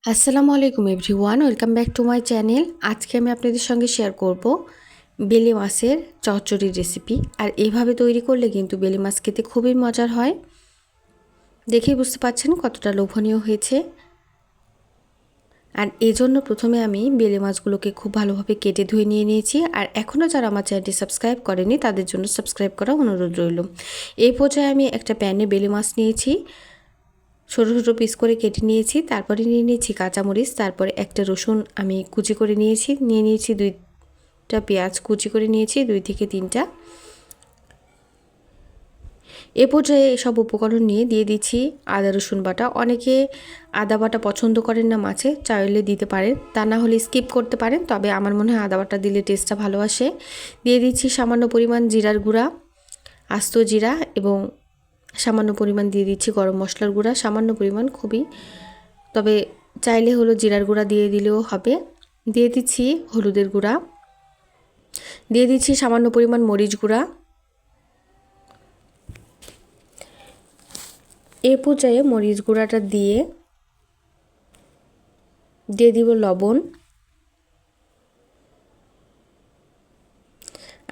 আসসালামু আলাইকুম everyone, welcome back to my channel. আজকে আমি আপনাদের সঙ্গে শেয়ার করব বেলে মাছের চচ্চড়ির রেসিপি। আর এভাবে তৈরি করলে কিন্তু বেলে মাছ খেতে খুবই মজার হয়। দেখেই বুঝতে পারছেন কতটা লোভনীয় হয়েছে। আর এজন্য প্রথমে আমি বেলে মাছগুলোকে খুব ভালোভাবে কেটে ধুয়ে নিয়ে নিয়েছি। আর এখনও যারা আমার চ্যানেলটি সাবস্ক্রাইব করেনি তাদের জন্য সাবস্ক্রাইব করা অনুরোধ রইল। এই পর্যায়ে আমি একটা প্যানে বেলে মাছ নিয়েছি, ছোটো ছোটো পিস করে কেটে নিয়েছি। তারপরে নিয়ে নিয়েছি কাঁচামরিচ, তারপরে একটা রসুন আমি কুচি করে নিয়েছি, নিয়ে নিয়েছি 2টা পেঁয়াজ কুচি করে নিয়েছি, 2 থেকে 3টা। এ পর্যায়ে এসব উপকরণ নিয়ে দিয়ে দিচ্ছি আদা রসুন বাটা। অনেকে আদা বাটা পছন্দ করেন না মাছে, চাইলে দিতে পারেন, তা না হলে স্কিপ করতে পারেন, তবে আমার মনে হয় আদা বাটা দিলে টেস্টটা ভালো আসে। দিয়ে দিচ্ছি সামান্য পরিমাণ জিরার গুঁড়া, আস্ত জিরা, এবং সামান্য পরিমাণ দিয়ে দিচ্ছি গরম মশলার গুঁড়া, সামান্য পরিমাণ খুবই, তবে চাইলে হলো জিরার গুঁড়া দিয়ে দিলেও হবে। দিয়ে দিচ্ছি হলুদের গুঁড়া, দিয়ে দিচ্ছি সামান্য পরিমাণ মরিচ গুঁড়া। এ পর্যায়ে মরিচ গুঁড়াটা দিয়ে দিব লবণ।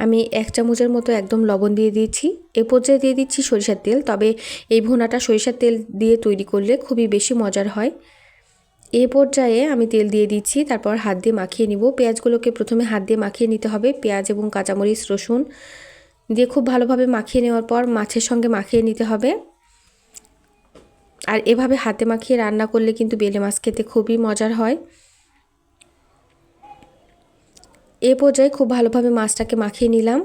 আমি 1 চামচের মতো একদম লবণ দিয়ে দিয়েছি। এ পর্যায়ে দিয়ে দিচ্ছি সরিষার তেল, তবে এই ভুনাটা সরিষার তেল দিয়ে তৈরি করলে খুবই বেশি মজার হয়। এ পর্যায়ে আমি তেল দিয়ে দিচ্ছি, তারপর হাত দিয়ে মাখিয়ে নিব। পেঁয়াজগুলোকে প্রথমে হাত দিয়ে মাখিয়ে নিতে হবে। পেঁয়াজ এবং কাঁচামরিচ রসুন দিয়ে খুব ভালোভাবে মাখিয়ে নেওয়ার পর মাছের সঙ্গে মাখিয়ে নিতে হবে। আর এভাবে হাতে মাখিয়ে রান্না করলে কিন্তু বেলে মাছ খেতে খুবই মজার হয়। এ পর্যায়ে খুব ভালোভাবে মাছটাকে মাখিয়ে নিলাম।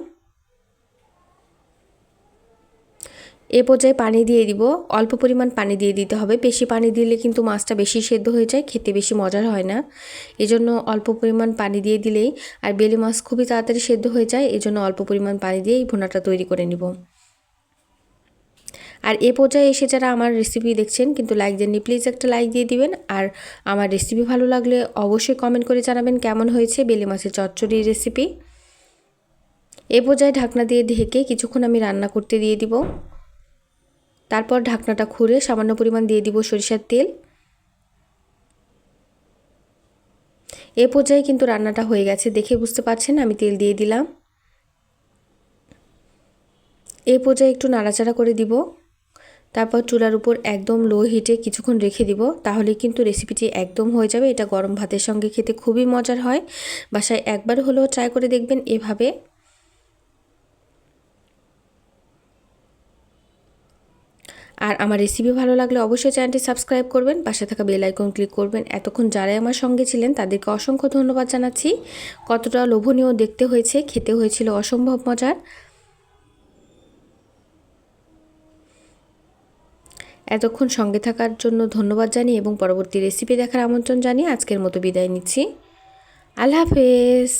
এ পর্যায়ে পানি দিয়ে দিব, অল্প পরিমাণ পানি দিয়ে দিতে হবে। বেশি পানি দিলে কিন্তু মাছটা বেশি সেদ্ধ হয়ে যায়, খেতে বেশি মজার হয় না। এজন্য অল্প পরিমাণ পানি দিয়ে দিলেই, আর বেলে মাছ খুবই তাড়াতাড়ি সেদ্ধ হয়ে যায়, এজন্য অল্প পরিমাণ পানি দিয়ে এই ভুনাটা তৈরি করে নিব। আর এ পর্যায়ে এসে যারা আমার রেসিপি দেখছেন কিন্তু লাইক দেননি, প্লিজ একটা লাইক দিয়ে দিবেন। আর আমার রেসিপি ভালো লাগলে অবশ্যই কমেন্ট করে জানাবেন কেমন হয়েছে বেলে মাছের চচ্চড়ির রেসিপি। এ পর্যায়ে ঢাকনা দিয়ে ঢেকে কিছুক্ষণ আমি রান্না করতে দিয়ে দিব। তারপর ঢাকনাটা খুলে সামান্য পরিমাণ দিয়ে দিব সরিষার তেল। এ পর্যায়ে কিন্তু রান্নাটা হয়ে গেছে, দেখে বুঝতে পারছেন আমি তেল দিয়ে দিলাম। এ পর্যায়ে একটু নাড়াচাড়া করে দিব, তারপর চুলার উপর একদম লো হিটে কিছুক্ষণ রেখে দিব, তাহলে কিন্তু রেসিপিটি একদম হয়ে যাবে। এটা গরম ভাতের সঙ্গে খেতে খুবই মজার হয়। বাসায় একবার হলেও ট্রাই করে দেখবেন এভাবে। আর আমার রেসিপি ভালো লাগলে অবশ্যই চ্যানেলটি সাবস্ক্রাইব করবেন, পাশে থাকা বেল আইকন ক্লিক করবেন। এতক্ষণ যারাই আমার সঙ্গে ছিলেন তাদেরকে অসংখ্য ধন্যবাদ জানাচ্ছি। কতটা লোভনীয় দেখতে হয়েছে, খেতে হয়েছিল অসম্ভব মজার। এতক্ষণ সঙ্গে থাকার জন্য ধন্যবাদ জানিয়ে এবং পরবর্তী রেসিপি দেখার আমন্ত্রণ জানিয়ে আজকের মতো বিদায় নিচ্ছি। আল্লাহ হাফেজ।